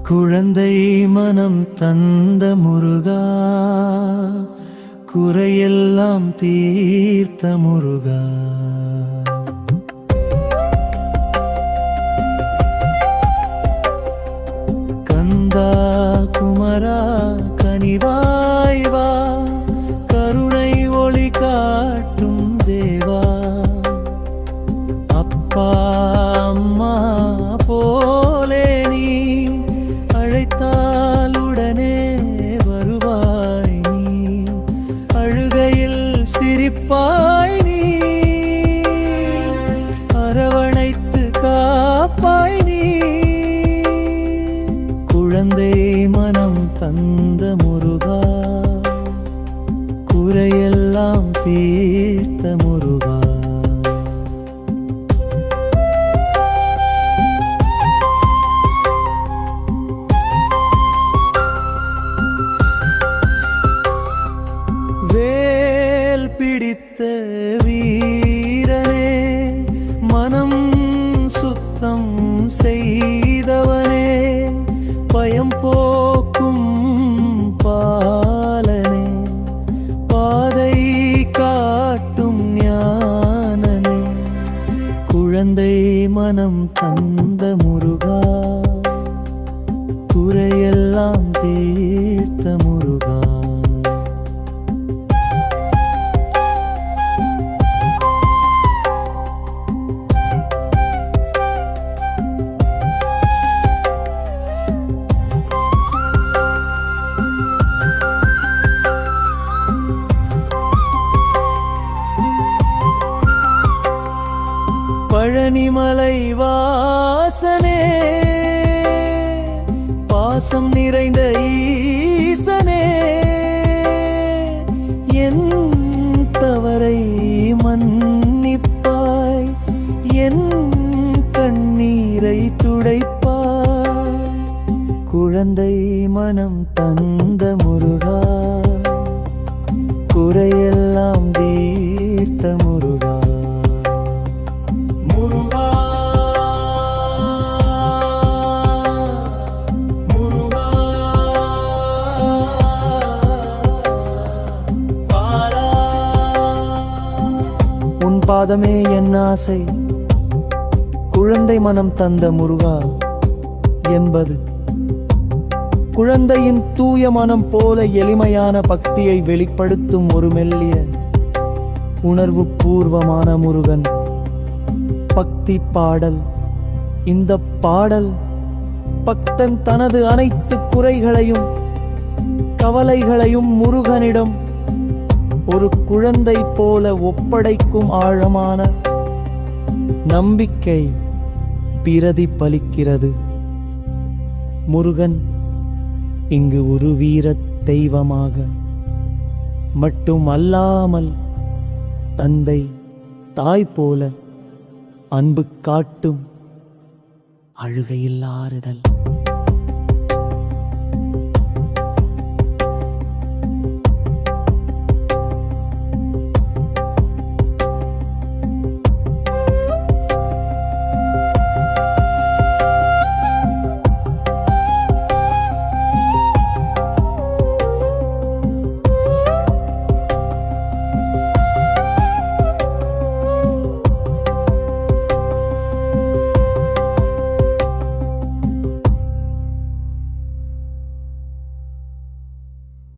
குழந்தை மனம் தந்த முருகா, குறையெல்லாம் தீர்த்த முருகா. கந்தா குமரா கனிவாய் வா, கருணை ஒளி காட்டும் தேவா. அப்பா அம்மா போலே நீ அழைத்தால் உடனே வருவாய். நீ அழுகையில் சிரிப்பாய், நீ அரவணைத்து காப்பாய். நீ குழந்தை மனம் தந்த முருகா, குறையெல்லாம் தீர்த்த முருகா. வேல் பிடித்த வீரனே, மனம் சுத்தம் செய்தவனே, பயம் போக்கும் பாலனே, பாதை காட்டும் ஞானனே. குழந்தை மனம் தந்த முருகா, குறையெல்லாம் தீர்த்த முருகா. பழனிமலை வாசனே, பாசம் நிறைந்த ஈசனே, என் தவறை மன்னிப்பாய், என் கண்ணீரை துடைப்பாய். குழந்தை மனம் தந்த முருகா, குறையெல்லாம் தீர்த்த முருகா. முருகா முருகா பாலா. உன் பாதமே என் ஆசை, குழந்தை மனம் தந்த முருகா என்பது குழந்தையின் தூய மனம் போல எளிமையான பக்தியை வெளிப்படுத்தும் ஒரு மெல்லிய உணர்வு பூர்வமான முருகன் பக்தி பாடல். இந்த பாடல் பக்தன் தனது அனைத்து குறைகளையும் கவலைகளையும் முருகனிடம் ஒரு குழந்தை போல ஒப்படைக்கும் ஆழமான நம்பிக்கை பிரதிபலிக்கிறது. முருகன் இங்கு ஒரு வீர தெய்வமாக மட்டும் அல்லாமல் தந்தை தாய் போல அன்பு காட்டும் அழுகையில் ஆறுதல்.